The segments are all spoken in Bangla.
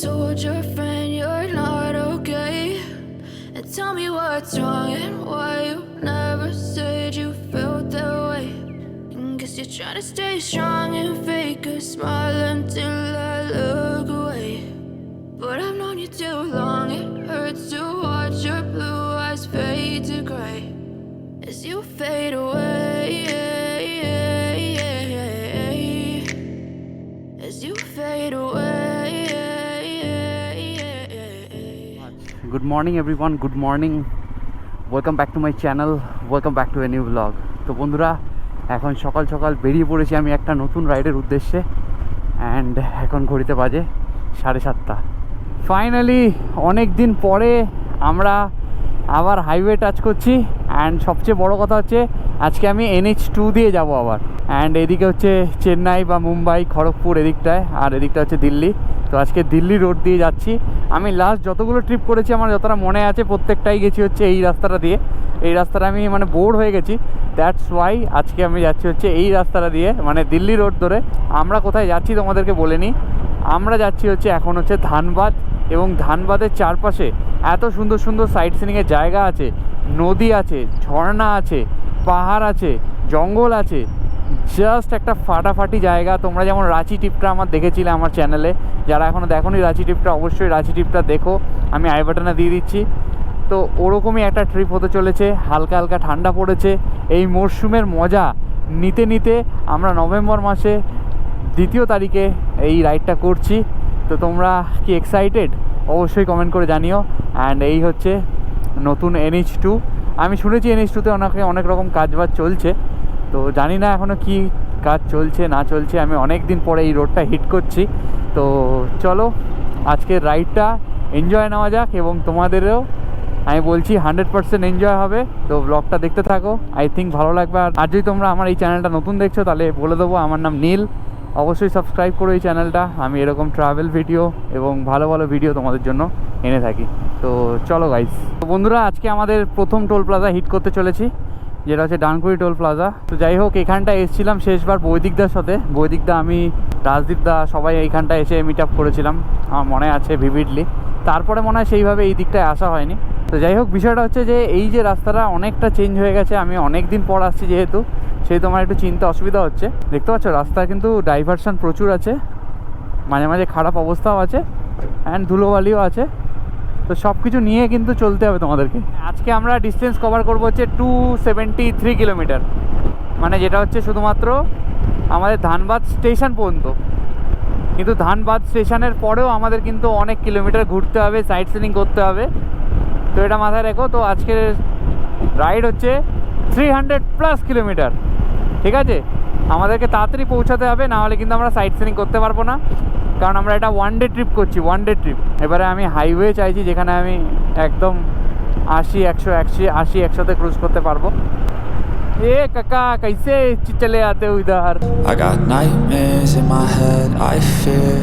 told your friend you're not okay? And tell me what's wrong and why you never said you felt that way. And guess you're trying to stay strong and fake a smile until I look away. But I've known you too long, it hurts to watch your blue eyes fade to grey as you fade away, as you fade away. Good morning everyone, good morning. Welcome back to my channel, welcome back to a new vlog. তো বন্ধুরা, এখন সকাল সকাল বেরিয়ে পড়েছি আমি একটা নতুন রাইডের উদ্দেশ্যে। অ্যান্ড এখন ঘড়িতে বাজে 7:30। ফাইনালি অনেক দিন পরে আমরা আবার হাইওয়ে টাচ করছি। অ্যান্ড সবচেয়ে বড় কথা হচ্ছে আজকে আমি NH2 দিয়ে যাব আবার। অ্যান্ড এদিকে হচ্ছে চেন্নাই বা মুম্বাই, খড়গপুর এদিকটায়, আর এদিকটা হচ্ছে দিল্লি। তো আজকে দিল্লি রোড দিয়ে যাচ্ছি। আমি লাস্ট যতগুলো ট্রিপ করেছি আমার যতটা মনে আছে প্রত্যেকটাই গেছি হচ্ছে এই রাস্তাটা দিয়ে। এই রাস্তাটা আমি মানে বোর হয়ে গেছি, দ্যাটস ওয়াই আজকে আমি যাচ্ছি হচ্ছে এই রাস্তাটা দিয়ে, মানে দিল্লি রোড ধরে। আমরা কোথায় যাচ্ছি তোমাদেরকে বলে নিই। আমরা যাচ্ছি হচ্ছে এখন হচ্ছে ধানবাদ, এবং ধানবাদের চারপাশে এত সুন্দর সুন্দর সাইট সিনিংয়ের জায়গা আছে, নদী আছে, ঝর্ণা আছে, পাহাড় আছে, জঙ্গল আছে, জাস্ট একটা ফাটাফাটি জায়গা। তোমরা যেমন রাঁচি ট্রিপটা আমার দেখেছিলে আমার চ্যানেলে, যারা এখনও দেখোনি রাঁচি ট্রিপটা, অবশ্যই রাঁচি ট্রিপটা দেখো, আমি আই বাটনে দিয়ে দিচ্ছি। তো ওরকমই একটা ট্রিপ হতে চলেছে। হালকা হালকা ঠান্ডা পড়েছে, এই মরশুমের মজা নিতে নিতে আমরা নভেম্বর মাসে 2 তারিখে এই রাইডটা করছি। তো তোমরা কি এক্সাইটেড অবশ্যই কমেন্ট করে জানিও। অ্যান্ড এই হচ্ছে নতুন NH2। আমি শুনেছি NH2তে অনেক রকম কাজবাজ চলছে, তো জানি না এখনও কি কাজ চলছে না চলছে। আমি অনেক দিন পরে এই রোডটা হিট করছি। তো চলো আজকের রাইডটা এনজয় নেওয়া যাক, এবং তোমাদেরও আমি বলছি 100% এনজয় হবে। তো ব্লগটা দেখতে থাকো, আই থিঙ্ক ভালো লাগবে। আর যদি তোমরা আমার এই চ্যানেলটা নতুন দেখছো তাহলে বলে দেবো, আমার নাম নীল। অবশ্যই সাবস্ক্রাইব করো এই চ্যানেলটা, আমি এরকম ট্রাভেল ভিডিও এবং ভালো ভালো ভিডিও তোমাদের জন্য এনে থাকি। তো চলো গাইস। তো বন্ধুরা, আজকে আমাদের প্রথম টোল প্লাজা হিট করতে চলেছি, যেটা হচ্ছে ডানকুড়ি টোল প্লাজা। তো যাই হোক, এখানটায় এসেছিলাম শেষবার বৈদিকদার সাথে। বৈদিকদা, আমি, রাজদীপদা সবাই এইখানটায় এসে মিট আপ করেছিলাম, আমার মনে আছে ভিভিডলি। তারপরে মনে হয় সেইভাবে এই দিকটায় আসা হয়নি। তো যাই হোক, বিষয়টা হচ্ছে যে এই যে রাস্তাটা অনেকটা চেঞ্জ হয়ে গেছে। আমি অনেক দিন পর আসছি যেহেতু, সেহেতু আমার একটু চিনতে অসুবিধা হচ্ছে। দেখতে পাচ্ছ রাস্তায় কিন্তু ডাইভারশন প্রচুর আছে, মাঝে মাঝে খারাপ অবস্থাও আছে, অ্যান্ড ধুলোবালিও আছে। তো সব কিছু নিয়ে কিন্তু চলতে হবে তোমাদেরকে। আজকে আমরা ডিস্টেন্স কভার করবো হচ্ছে 273 কিলোমিটার, মানে যেটা হচ্ছে শুধুমাত্র আমাদের ধানবাদ স্টেশন পর্যন্ত। কিন্তু ধানবাদ স্টেশনের পরেও আমাদের কিন্তু অনেক কিলোমিটার ঘুরতে হবে, সাইট সিনিং করতে হবে। তো এটা মাথায় রেখো। তো আজকের রাইড হচ্ছে 300+ কিলোমিটার, ঠিক আছে? আমাদেরকে তাড়াতাড়ি পৌঁছাতে হবে, নাহলে কিন্তু আমরা সাইট সিনিং করতে পারবো না, কারণ আমরা এটা 1 ডে ট্রিপ করছি, 1 ডে ট্রিপ। এবারে আমি হাইওয়ে চাইছি যেখানে আমি একদম 80-100-80-100-তে ক্রুজ করতে পারবো। এ কাকা, कैसे चले आते हो इधर? I got nightmares in my head, I fear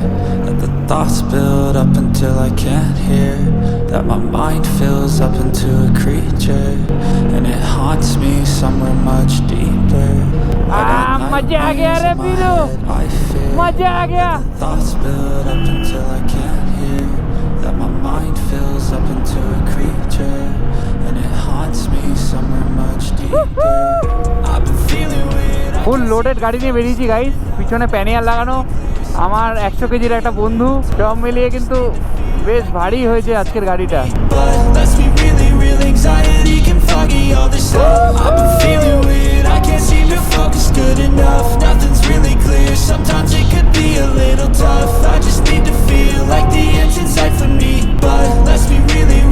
that the thoughts build up until I can't hear, that my mind fills up into a creature and it haunts me somewhere much deeper. I got nightmares in my head, I fear that the thoughts build up until I can't hear, that my mind fills up into a creature and it haunts me somewhere much deeper. I've been feeling weird. Full loaded গাড়ি নিয়ে বেরিয়েছি গাইস, পিছনে প্যানিয়ার লাগানো, আমার 100 কেজির একটা বন্ধু, সব মিলিয়ে কিন্তু বেশ ভারী হয়েছে আজকের গাড়িটা। But let's be real anxiety can foggy all this stuff. I've been feeling weird, I can't seem to focus good enough. Nothing's really clear, sometimes it could be a little tough. I just need to feel like the end's in sight for me. But let's be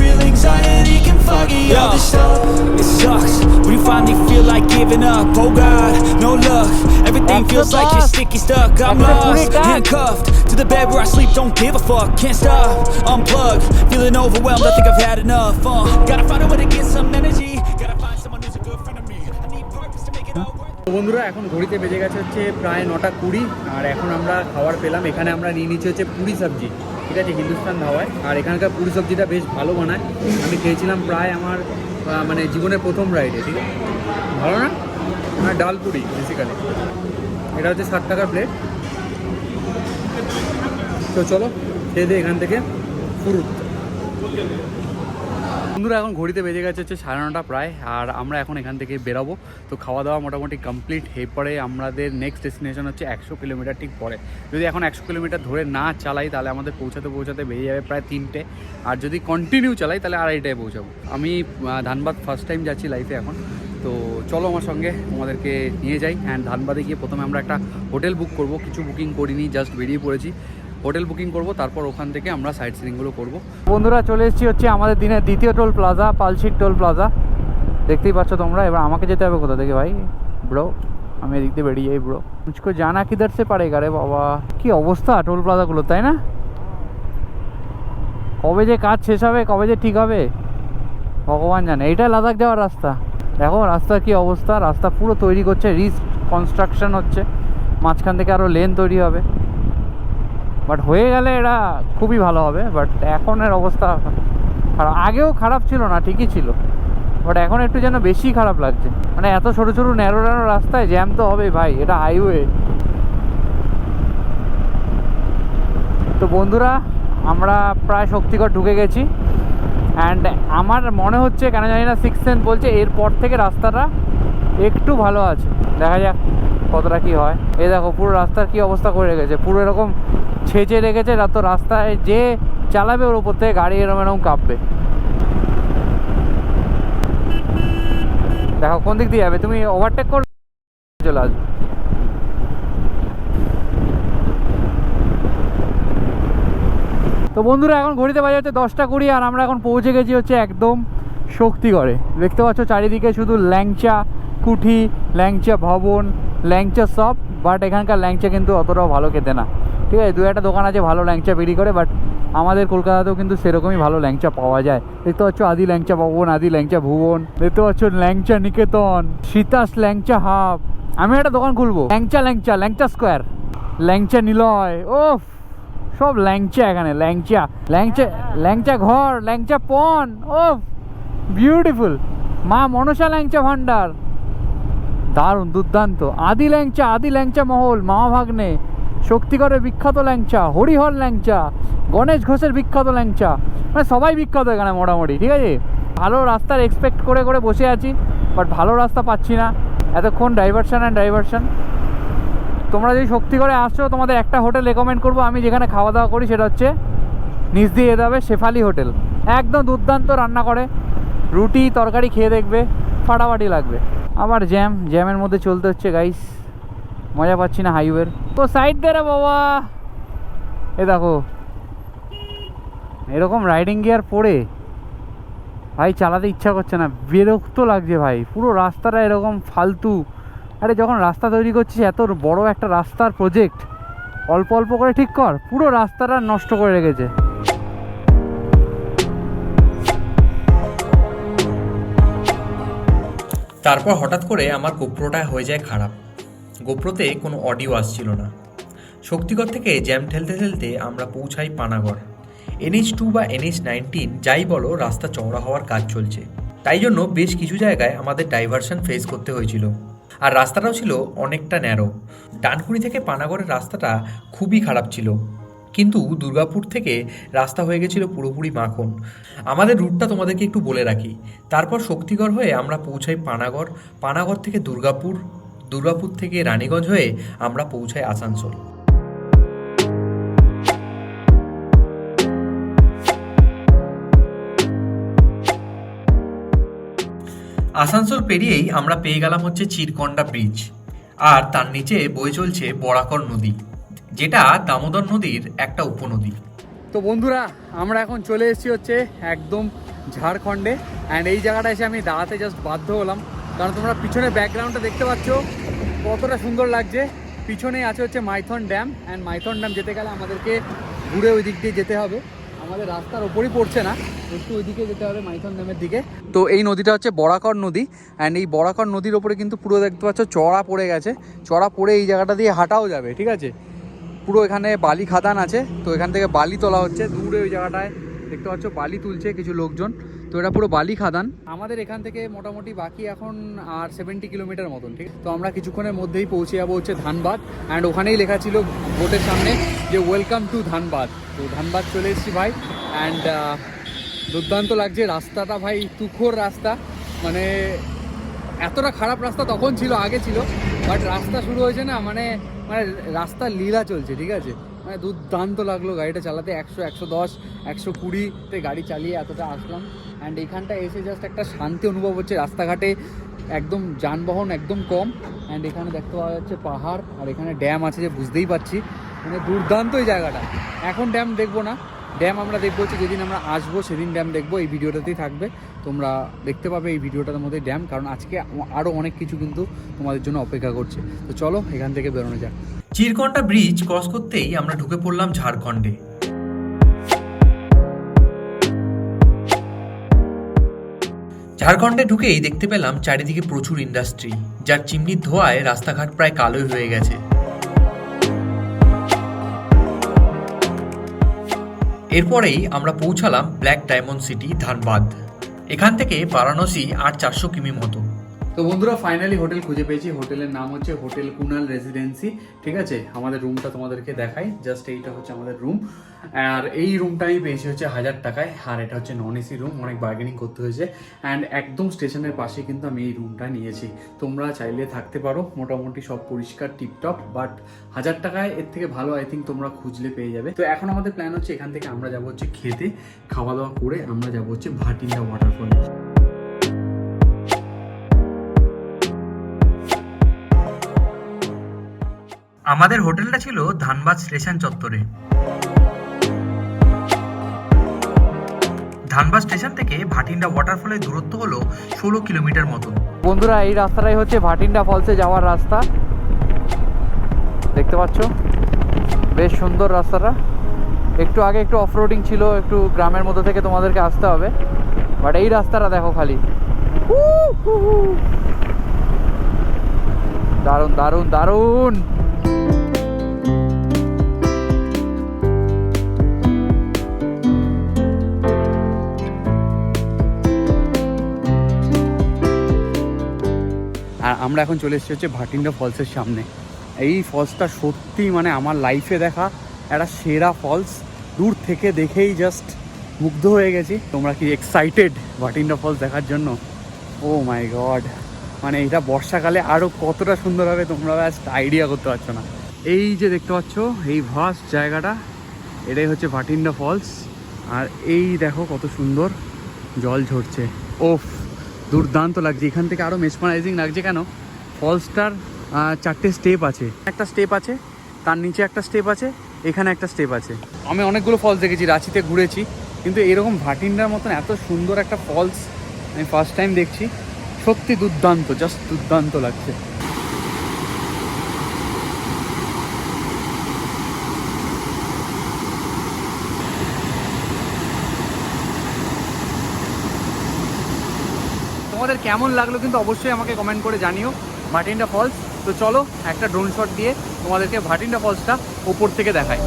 real anxiety can foggy all this stuff. It sucks when you finally feel like giving up. Oh God, no luck. Everything feels like you're sticky stuck. I'm lost, handcuffed to the bed where I sleep. Don't give a fuck, can't stop. Unplug, feeling overwhelmed. I think I've had enough. Gotta find a way to get some energy. Gotta find someone who's a good friend of me. I need purpose to make it all work. বন্ধুরা, এখন ঘড়িতে বেজে গেছে হচ্ছে প্রায় 9:20, আর এখন আমরা খাবার পেলাম। এখানে আমরা নিয়ে নিচ্ছি হচ্ছে পুরি সবজি, ঠিক আছে, হিন্দুস্তান ধাবায়। আর এখানকার পুরি সবজিটা বেশ ভালো বানায়, আমি খেয়েছিলাম প্রায় আমার মানে জীবনের প্রথম রাইডে, ঠিক আছে, ভালো না? মানে ডাল পুরি বেসিক্যালি। এটা হচ্ছে 60 টাকার প্লেট। তো চলো খেয়ে দিয়ে এখান থেকে ফুরুত। বন্ধুরা এখন ঘড়িতে বেজে গেছে হচ্ছে 9:30 প্রায়, আর আমরা এখন এখান থেকে বেরাবো। তো খাওয়া দাওয়া মোটামুটি কমপ্লিট। এরপরে আমাদের নেক্সট ডেস্টিনেশন হচ্ছে 100 কিলোমিটার ঠিক পরে। যদি এখন 100 কিলোমিটার ধরে না চালাই তাহলে আমাদের পৌঁছাতে বেরিয়ে যাবে প্রায় 3টে, আর যদি কন্টিনিউ চালাই তাহলে 2:30টায় পৌঁছাবো। আমি ধানবাদ ফার্স্ট টাইম যাচ্ছি লাইফে এখন, তো চলো আমার সঙ্গে তোমাদেরকে নিয়ে যাই। অ্যান্ড ধানবাদে গিয়ে প্রথমে আমরা একটা হোটেল বুক করব, কিছু বুকিং করিনি, জাস্ট বেরিয়ে পড়েছি। হোটেল বুকিং করব, তারপর ওখান থেকে আমরা সাইট সিনিংগুলো করব। বন্ধুরা চলে এসেছি হচ্ছে আমাদের দিনের দ্বিতীয় toll plaza, Palsit toll plaza. দেখতেই পাচ্ছ তোমরা। এবার আমাকে যেতে হবে কোথা থেকে ভাই? ব্রো আমি এদিক দিয়ে বেরিয়ে যাই। ব্রো মুঝকো জানা কিধার সে পারেগা রে বাবা। কি অবস্থা টোল প্লাজাগুলো, তাই না? কবে যে কাজ শেষ হবে, কবে যে ঠিক হবে ভগবান জানে। এইটাই লাদাখ যাওয়ার রাস্তা। দেখো রাস্তার কি অবস্থা। রাস্তা পুরো তৈরি করছে, রিকনস্ট্রাকশন হচ্ছে, মাঝখান থেকে আরও লেন তৈরি হবে। বাট হয়ে গেলে এটা খুবই ভালো হবে। বাট এখনের অবস্থা খারাপ। আগেও খারাপ ছিল না, ঠিকই ছিল, বাট এখন একটু যেন বেশি খারাপ লাগছে। মানে এত ছোটো ছোটো ন্যারো ন্যারো রাস্তায় জ্যাম তো হবেই ভাই, এটা হাইওয়ে। তো বন্ধুরা আমরা প্রায় শক্তিগড় ঢুকে গেছি। অ্যান্ড আমার মনে হচ্ছে, কেন জানি না, 6th সেন্স বলছে এরপর থেকে রাস্তাটা একটু ভালো আছে। দেখা যাক কতটা কি হয়। এই দেখো পুরো রাস্তার কি অবস্থা করে রেখেছে, পুরো এরকম ছেঁচে রেখেছে। তো রাস্তায় যে চালাবে ওর উপর থেকে গাড়ি এরকম এরকম কাঁপবে। দেখো কোন দিক দিয়ে যাবে, তুমি ওভারটেক করে চলে আসবে। তো বন্ধুরা এখন ঘড়িতে বাজে হচ্ছে 10:20, আর আমরা এখন পৌঁছে গেছি হচ্ছে একদম শক্তিগড়ে। দেখতে পাচ্ছ চারিদিকে শুধু ল্যাংচা কুঠি, ল্যাংচা ভবন, ল্যাংচা সব। বাট এখানকার ল্যাংচা কিন্তু অতটাও ভালো খেতে না, ঠিক আছে। 2-1টা দোকান আছে ভালো ল্যাংচা বিক্রি করে, বাট আমাদের কলকাতাতেও কিন্তু সেরকমই ভালো ল্যাংচা পাওয়া যায়। দেখতে পাচ্ছ আদি ল্যাংচা ভবন, আদি ল্যাংচা ভুবন, দেখতে পাচ্ছ ল্যাংচা নিকেতন, সীতাস ল্যাংচা হাব। আমি একটা দোকান খুলবো, ল্যাংচা স্কোয়ার, ল্যাংচা নিলয়। ওফ সব ল্যাংচা এখানে, ল্যাংচা ঘর, ল্যাংচা পন। ওফ বিউটিফুল। মা মনসা ল্যাংচা ভান্ডার, দারুণ দুর্দান্ত। আদি ল্যাংচা মহল, মামা ভাগ্নে, শক্তিগড়ের বিখ্যাত ল্যাংচা, হরিহর ল্যাংচা, গণেশ ঘোষের বিখ্যাত ল্যাংচা। মানে সবাই বিখ্যাত এখানে মোটামুটি, ঠিক আছে। ভালো রাস্তার এক্সপেক্ট করে বসে আছি, বাট ভালো রাস্তা পাচ্ছি না। এতক্ষণ ডাইভারশন। তোমরা যদি শক্তিগড়ে আসছো, তোমাদের একটা হোটেল রেকমেন্ড করবো আমি, যেখানে খাওয়া দাওয়া করি, সেটা হচ্ছে নিচ দিয়ে যেতে হবে শেফালি হোটেল। একদম দুর্দান্ত রান্না করে, রুটি তরকারি খেয়ে দেখবে, ফাটাফাটি লাগবে। আবার জ্যামের মধ্যে চলতে হচ্ছে গাইস, মজা পাচ্ছি না হাইওয়ের। তো সাইড দে রে বাবা। এ দেখো এরকম রাইডিং গিয়ার পরে ভাই চালাতে ইচ্ছা করছে না, বিরক্ত লাগছে ভাই। পুরো রাস্তাটা এরকম ফালতু। আরে যখন রাস্তা তৈরি করছিস, এত বড় একটা রাস্তার প্রজেক্ট, অল্প অল্প করে ঠিক কর, পুরো রাস্তাটা নষ্ট করে রেখেছে। তারপর হঠাৎ করে আমার গোপ্রোটা হয়ে যায় খারাপ। গোপ্রোতে কোনো অডিও আসছিল না। শক্তিগড় থেকে জ্যাম ঠেলতে ঠেলতে আমরা পৌঁছাই পানাগড়। NH2 বা NH19 যাই বলো, রাস্তা চওড়া হওয়ার কাজ চলছে, তাই জন্য বেশ কিছু জায়গায় আমাদের ডাইভারশন ফেস করতে হয়েছিল। আর রাস্তাটাও ছিল অনেকটা ন্যারো। ডানকুনি থেকে পানাগড়ের রাস্তাটা খুবই খারাপ ছিল, কিন্তু দুর্গাপুর থেকে রাস্তা হয়ে গেছিল পুরোপুরি মাখন। আমাদের রুটটা তোমাদেরকে একটু বলে রাখি। তারপর শক্তিগড় হয়ে আমরা পৌঁছাই পানাগড় থেকে দুর্গাপুর থেকে রানীগঞ্জ হয়ে আমরা পৌঁছাই আসানসোল। আসানসোল পেরিয়েই আমরা পেয়ে গেলাম হচ্ছে চিরকন্ডা ব্রিজ, আর তার নিচে বয়ে চলছে বরাকর নদী, যেটা দামোদর নদীর একটা উপনদী। তো বন্ধুরা আমরা এখন চলে এসেছি হচ্ছে একদম ঝাড়খণ্ডে। অ্যান্ড এই জায়গাটা এসে আমি দাঁড়াতে জাস্ট বাধ্য হলাম, কারণ তোমরা পিছনে ব্যাকগ্রাউন্ডটা দেখতে পাচ্ছ কতটা সুন্দর লাগছে। পিছনেই আছে হচ্ছে Maithon dam. And Maithon dam যেতে গেলে আমাদেরকে ঘুরে ওই দিক দিয়ে যেতে হবে, আমাদের রাস্তার ওপরই পড়ছে না, একটু ওইদিকে যেতে হবে মাইথন ড্যামের দিকে। তো এই নদীটা হচ্ছে বরাকর নদী। অ্যান্ড এই বরাকর নদীর ওপরে কিন্তু পুরো দেখতে পাচ্ছ চড়া পড়ে গেছে, চড়া পড়ে এই জায়গাটা দিয়ে হাঁটাও যাবে, ঠিক আছে। পুরো এখানে বালি খাদান আছে, তো এখান থেকে বালি তোলা হচ্ছে। দূরে ওই জায়গাটায় দেখতে পাচ্ছ বালি তুলছে কিছু লোকজন। তো এটা পুরো বালি খাদান। আমাদের এখান থেকে মোটামুটি বাকি এখন আর 70 কিলোমিটার মতন, ঠিক। তো আমরা কিছুক্ষণের মধ্যেই পৌঁছে যাবো হচ্ছে ধানবাদ। অ্যান্ড ওখানেই লেখা ছিল বোটের সামনে যে ওয়েলকাম টু ধানবাদ। তো ধানবাদ চলে এসেছি ভাই। অ্যান্ড দুর্দান্ত লাগছে রাস্তাটা ভাই, তুখোর রাস্তা, মানে এতটা খারাপ রাস্তা তখন ছিল, আগে ছিল, বাট রাস্তা শুরু হয়েছে না, মানে মানে রাস্তার লীলা চলছে, ঠিক আছে। মানে দুর্দান্ত লাগলো গাড়িটা চালাতে, 100, 110, 120-তে গাড়ি চালিয়ে এতটা আসলাম। অ্যান্ড এখানটা এসে জাস্ট একটা শান্তি অনুভব হচ্ছে, রাস্তাঘাটে একদম যানবাহন একদম কম। অ্যান্ড এখানে দেখতে পাওয়া যাচ্ছে পাহাড়, আর এখানে ড্যাম আছে যে বুঝতেই পারছি, মানে দুর্দান্ত এই জায়গাটা। এখন ড্যাম দেখবো না, ড্যাম আমরা দেখবো হচ্ছে যেদিন আমরা আসবো সেদিন ড্যাম দেখবো। এই ভিডিওটাতেই থাকবে, তোমরা দেখতে পাবে এই ভিডিওটার মধ্যে ড্যাম, কারণ আজকে আরও অনেক কিছু কিন্তু তোমাদের জন্য অপেক্ষা করছে। তো চলো এখান থেকে বেরোনো যাক। চিরকন্টা ব্রিজ ক্রস করতেই আমরা ঢুকে পড়লাম ঝাড়খণ্ডে। ঝাড়খণ্ডে ঢুকেই দেখতে পেলাম চারিদিকে প্রচুর ইন্ডাস্ট্রি, যার চিমনির ধোঁয়ায় রাস্তাঘাট প্রায় কালোই হয়ে গেছে। এরপরেই আমরা পৌঁছালাম ব্ল্যাক ডায়মন্ড সিটি ধানবাদ। এখান থেকে বারাণসী আর 400 কিমি মতো। তো বন্ধুরা ফাইনালি হোটেল খুঁজে পেয়েছি। হোটেলের নাম হচ্ছে হোটেল কুনাল রেসিডেন্সি, ঠিক আছে। আমাদের রুমটা তোমাদেরকে দেখাই, জাস্ট এইটা হচ্ছে আমাদের রুম। আর এই রুমটা আমি পেয়েছি হচ্ছে 1000 টাকায়। আর এটা হচ্ছে নন এসি রুম, অনেক বার্গেনিং করতে হয়েছে। অ্যান্ড একদম স্টেশনের পাশে কিন্তু আমি এই রুমটা নিয়েছি। তোমরা চাইলে থাকতে পারো, মোটামুটি সব পরিষ্কার টিপটপ, বাট 1000 টাকায় এর থেকে ভালো আই থিঙ্ক তোমরা খুঁজলে পেয়ে যাবে। তো এখন আমাদের প্ল্যান হচ্ছে এখান থেকে আমরা যাবো হচ্ছে খেতে, খাওয়া দাওয়া করে আমরা যাবো হচ্ছে ভাটিন্ডা ওয়াটারফলে। আমাদের হোটেলটা ছিল ধানবাদ স্টেশন চত্বরে। ধানবাদ স্টেশন থেকে ভাটিন্ডা ওয়াটারফলের দূরত্ব হলো 16 কিলোমিটার মতো। বন্ধুরা এই রাস্তাটাই হচ্ছে ভাটিন্ডা ফলসে যাওয়ার রাস্তা, দেখতে পাচ্ছ, বেশ সুন্দর রাস্তাটা। একটু আগে একটু অফরোডিং ছিল, একটু গ্রামের মধ্যে থেকে তোমাদেরকে আসতে হবে, বাট এই রাস্তাটা দেখো খালি, দারুণ দারুণ দারুণ। আর আমরা এখন চলে এসেছি হচ্ছে ভাটিন্ডা ফলসের সামনে। এই ফলসটা সত্যি মানে আমার লাইফে দেখা একটা সেরা ফলস। দূর থেকে দেখেই জাস্ট মুগ্ধ হয়ে গেছি। তোমরা কি এক্সাইটেড ভাটিন্ডা ফলস দেখার জন্য? ও মাই গড, মানে এটা বর্ষাকালে আরও কতটা সুন্দর হবে তোমরা জাস্ট আইডিয়া করতে পারছো না। এই যে দেখতে পাচ্ছ এই ভাস্ট জায়গাটা, এটাই হচ্ছে ভাটিন্ডা ফলস। আর এই দেখো কত সুন্দর জল ঝরছে, ওফ দুর্দান্ত লাগছে। এখান থেকে আরও মেসমারাইজিং লাগছে। কেন? ফলসটার 4টে স্টেপ আছে, একটা স্টেপ আছে, তার নিচে একটা স্টেপ আছে, এখানে একটা স্টেপ আছে। আমি অনেকগুলো ফলস দেখেছি, রাঁচিতে ঘুরেছি, কিন্তু এরকম ভাটিন্ডার মতন এত সুন্দর একটা ফলস আমি ফার্স্ট টাইম দেখছি। সত্যি দুর্দান্ত, জাস্ট দুর্দান্ত লাগছে। তোমাদের কেমন লাগলো কিন্তু অবশ্যই আমাকে কমেন্ট করে জানিও ভাটিন্ডা ফলস। তো চলো একটা ড্রোন শট দিয়ে তোমাদেরকে ভাটিন্ডা ফলসটা ওপর থেকে দেখাই।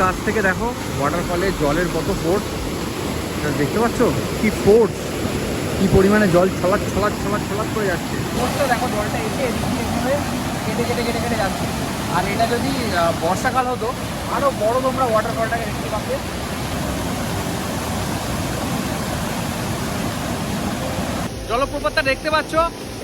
কাছ থেকে দেখো ওয়াটারফলে জলের কত ফোর্স, দেখতে পাচ্ছ কি ফোর্স, কি পরিমাণে জল ছলাৎ ছলাৎ ছলাৎ ছলাৎ করে যাচ্ছে। দেখো জলটা এসে এদিকে কেটে কেটে কেটে কেটে যাচ্ছে। আর এটা যদি বর্ষাকাল হতো আরও বড় তোমরা ওয়াটারফলটাকে দেখতে পাবে। জলপ্রপাতটা দেখতে পাচ্ছ,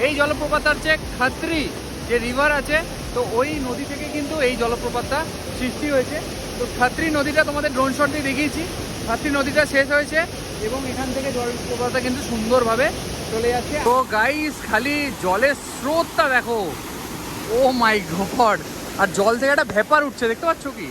এই জলপ্রপাতটা হচ্ছে খাত্রি যে রিভার আছে, তো ওই নদী থেকে কিন্তু এই জলপ্রপাতটা সৃষ্টি হয়েছে। তো খাত্রি নদীটা তোমাদের ড্রোন শট দিয়ে দেখিয়েছি, খাত্রি নদীটা শেষ হয়েছে এবং এখান থেকে জলপ্রপাতটা কিন্তু সুন্দরভাবে চলে যাচ্ছে। তো গাইস খালি জলের স্রোতটা দেখো, ও মাই গড। আর জল থেকে একটা ভেপার উঠছে, দেখতে পাচ্ছ কি?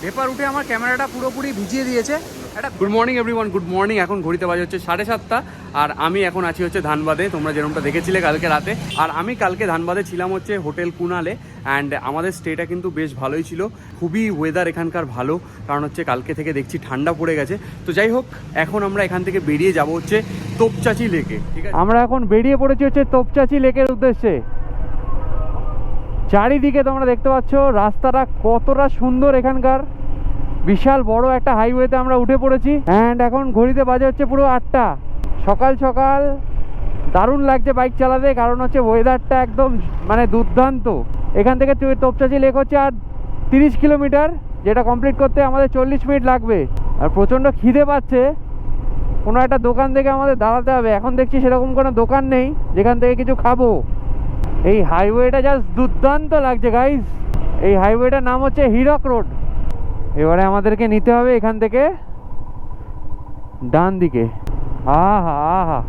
ভেপার উঠে আমার ক্যামেরাটা পুরোপুরি ভিজিয়ে দিয়েছে। Good morning everyone, good morning. এখন ঘড়িতে বাজে হচ্ছে 7:30 আর আমি এখন আছি হচ্ছে ধানবাদে। তোমরা যেরকমটা দেখেছিলে কালকে রাতে। আর আমি কালকে ধানবাদে ছিলাম হচ্ছে হোটেল কুনালে, অ্যান্ড আমাদের স্টেটা কিন্তু বেশ ভালোই ছিল। খুবই ওয়েদার এখানকার ভালো, কারণ হচ্ছে কালকে থেকে দেখছি ঠান্ডা পড়ে গেছে। তো যাই হোক, এখন আমরা এখান থেকে বেরিয়ে যাব হচ্ছে তোপচাচি লেকে। ঠিক আছে, আমরা এখন বেরিয়ে পড়েছি হচ্ছে তোপচাচি লেকের উদ্দেশ্যে। চারিদিকে তোমরা দেখতে পাচ্ছ রাস্তাটা কতটা সুন্দর এখানকার। বিশাল বড় একটা হাইওয়েতে আমরা উঠে পড়েছি, অ্যান্ড এখন ঘড়িতে বাজে হচ্ছে পুরো 8টা। সকাল সকাল দারুণ লাগছে বাইক চালাতে, কারণ হচ্ছে ওয়েদারটা একদম মানে দুর্দান্ত। এখান থেকে তোপচাচি লেক হচ্ছে আর 30 কিলোমিটার, যেটা কমপ্লিট করতে আমাদের 40 মিনিট লাগবে। আর প্রচণ্ড খিদে পাচ্ছে, কোনো একটা দোকান থেকে আমাদের দাঁড়াতে হবে। এখন দেখছি সেরকম কোনো দোকান নেই যেখান থেকে কিছু খাবো। এই হাইওয়েটা জাস্ট দুর্দান্ত লাগছে গাইজ। এই হাইওয়েটার নাম হচ্ছে হিরক রোড। এবারে আমাদেরকে নিতে হবে এখান থেকে ডান দিকে। আহা আহা,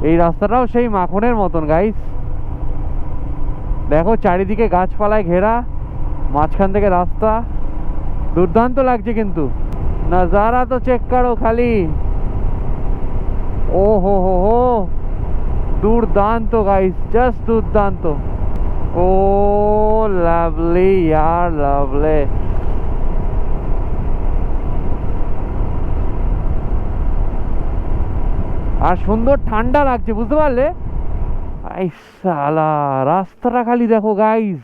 এই রাস্তাটাও সেই মাখনের মতন গাইজ। দেখো চারিদিকে গাছপালায় ঘেরা, মাঝখান থেকে রাস্তা, দুর্দান্ত লাগছে। কিন্তু নজারা তো চেক করো খালি, ও হো হো হো, দুর্দান্ত গাইজ, জাস্ট দুর্দান্ত। ও লাভলি ইয়ার, লাভলি। আর সুন্দর ঠান্ডা লাগছে, বুঝতে পারলে? এই শালা রাস্তাটা খালি দেখো গাইজ,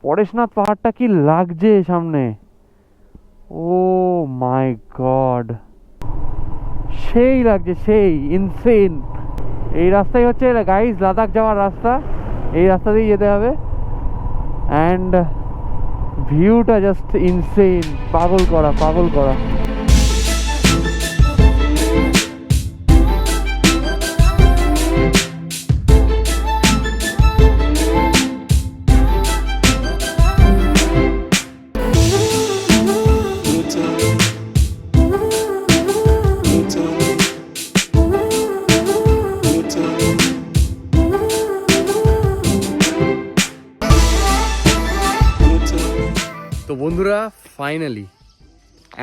পরেশনাথ পাহাড়টা কি লাগছে সামনে। ও মাই গড, সেই লাগছে, সেই ইনসেন। এই রাস্তাই হচ্ছে গাইজ লাদাখ যাওয়ার রাস্তা। এই রাস্তা দিয়ে যেতে হবে, অ্যান্ড ভিউটা জাস্ট ইনসেন, পাগল করা, পাগল করা। তো বন্ধুরা, ফাইনালি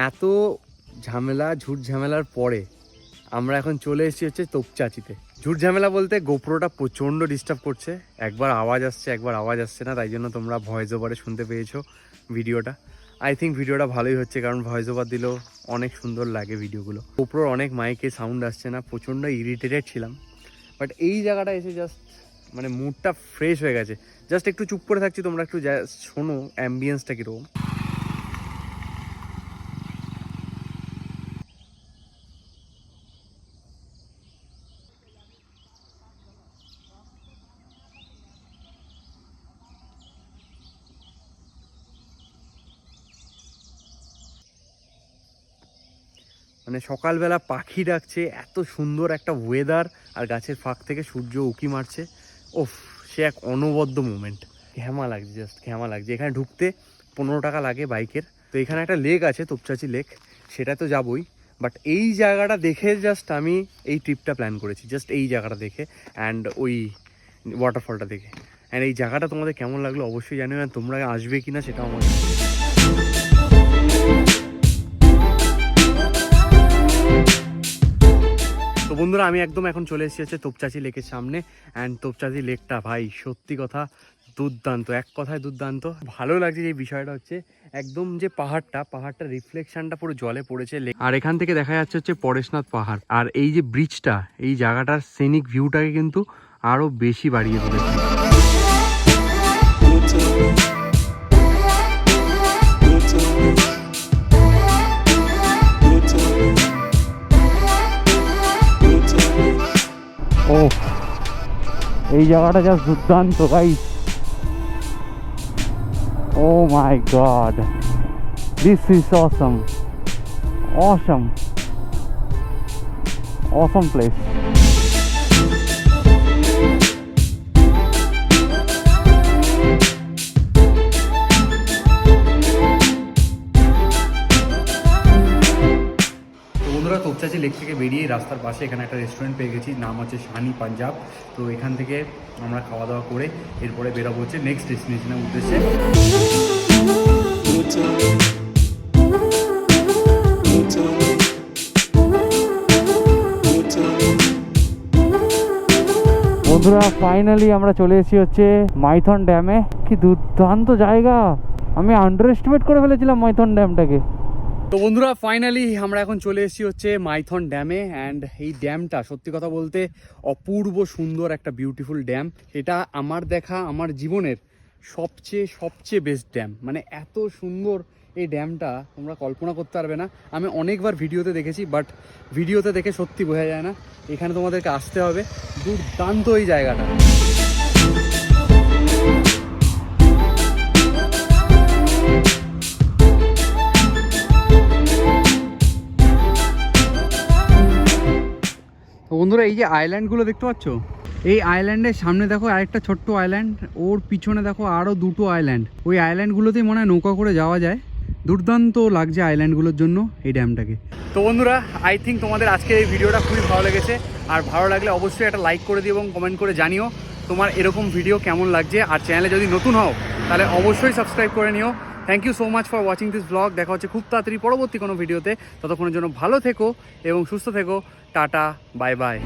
এত ঝামেলা ঝুট ঝামেলার পরে আমরা এখন চলে এসেছি হচ্ছে তোপচাচিতে। ঝুট ঝামেলা বলতে গোপ্রোটা প্রচণ্ড ডিস্টার্ব করছে, একবার আওয়াজ আসছে একবার আওয়াজ আসছে না, তাই জন্য তোমরা ভয়েস ওভারে শুনতে পেয়েছো ভিডিওটা। আই থিঙ্ক ভিডিওটা ভালোই হচ্ছে, কারণ ভয়েস ওভার দিলেও অনেক সুন্দর লাগে ভিডিওগুলো। গোপ্রোর অনেক মাইকে সাউন্ড আসছে না, প্রচণ্ড ইরিটেটেড ছিলাম। বাট এই জায়গাটা এসে জাস্ট মানে মুডটা ফ্রেশ হয়ে গেছে। জাস্ট একটু চুপ করে থাকছি, তোমরা একটু শোনো অ্যাম্বিয়েন্সটা কীরকম। মানে সকালবেলা পাখি ডাকছে, এত সুন্দর একটা ওয়েদার, আর গাছের ফাঁক থেকে সূর্য উঁকি মারছে। ওফ, সে এক অনবদ্য মুমেন্ট। ঘ্যামা লাগছে, জাস্ট ঘ্যামা লাগছে। এখানে ঢুকতে 15 টাকা লাগে বাইকের। তো এখানে একটা লেক আছে তোপচাচি লেক, সেটা তো যাবই। বাট এই জায়গাটা দেখে জাস্ট আমি এই ট্রিপটা প্ল্যান করেছি, জাস্ট এই জায়গাটা দেখে, অ্যান্ড ওই ওয়াটারফলটা দেখে। অ্যান্ড এই জায়গাটা তোমাদের কেমন লাগলো অবশ্যই জানিও, আর তোমরা আসবে কি না সেটাও আমাকে। তো বন্ধুরা, আমি একদম এখন চলে এসেছি হচ্ছে তোপচাচি লেকের সামনে। অ্যান্ড তোপচাচি লেকটা ভাই সত্যি কথা দুর্দান্ত, এক কথায় দুর্দান্ত। ভালো লাগছে যে বিষয়টা হচ্ছে একদম যে পাহাড়টা রিফ্লেকশনটা পুরো জলে পড়েছে। আর এখান থেকে দেখা যাচ্ছে হচ্ছে পরেশনাথ পাহাড়। আর এই যে ব্রিজটা, এই জায়গাটার সিনিক ভিউটাকে কিন্তু আরো বেশি বাড়িয়ে তুলেছে। ও, এই জায়গাটা জাস্ট দুর্দান্ত guys. Oh my god, this is awesome, awesome, awesome place. Topchanchi lake থেকে বেরিয়ে রাস্তার পাশে এখানে একটা রেস্টুরেন্ট পেয়ে গেছি, নাম হচ্ছে শানি পাঞ্জাব। তো এখান থেকে আমরা খাওয়া দাওয়া করে এরপরে বেরোবো হচ্ছে নেক্সট ডেস্টিনেশনের উদ্দেশ্যে। বন্ধুরা ফাইনালি আমরা চলে এসেছি হচ্ছে মাইথন ড্যামে। কি দুর্দান্ত জায়গা, আমি আন্ডার এস্টিমেট করে ফেলেছিলাম মাইথন ড্যামটাকে। তো বন্ধুরা ফাইনালি আমরা এখন চলে এসেছি হচ্ছে মাইথন ড্যামে। অ্যান্ড এই ড্যামটা সত্যি কথা বলতে অপূর্ব সুন্দর একটা বিউটিফুল ড্যাম। এটা আমার দেখা আমার জীবনের সবচেয়ে বেস্ট ড্যাম। মানে এত সুন্দর এই ড্যামটা তোমরা কল্পনা করতে পারবে না। আমি অনেকবার ভিডিওতে দেখেছি, বাট ভিডিওতে দেখে সত্যি বোঝা যায় না। এখানে তোমাদেরকে আসতে হবে, দুর্দান্ত এই জায়গাটা। তো বন্ধুরা এই যে আইল্যান্ডগুলো দেখতে পাচ্ছ, এই আইল্যান্ডের সামনে দেখো আরেকটা ছোট্ট আইল্যান্ড, ওর পিছনে দেখো আরও দুটো আইল্যান্ড। ওই আইল্যান্ডগুলোতেই মনে হয় নৌকা করে যাওয়া যায়। দুর্দান্ত লাগছে আইল্যান্ডগুলোর জন্য এই ড্যামটাকে। তো বন্ধুরা আই থিঙ্ক তোমাদের আজকে এই ভিডিওটা খুবই ভালো লেগেছে। আর ভালো লাগলে অবশ্যই একটা লাইক করে দিও এবং কমেন্ট করে জানিও তোমার এরকম ভিডিও কেমন লাগছে। আর চ্যানেলে যদি নতুন হও তাহলে অবশ্যই সাবস্ক্রাইব করে নিও। Thank you so much for watching this blog. দেখা হচ্ছে খুব তাড়াতাড়ি পরবর্তী কোনো ভিডিওতে। ততক্ষণের জন্য ভালো থেকো এবং সুস্থ থেকো। Tata, bye bye.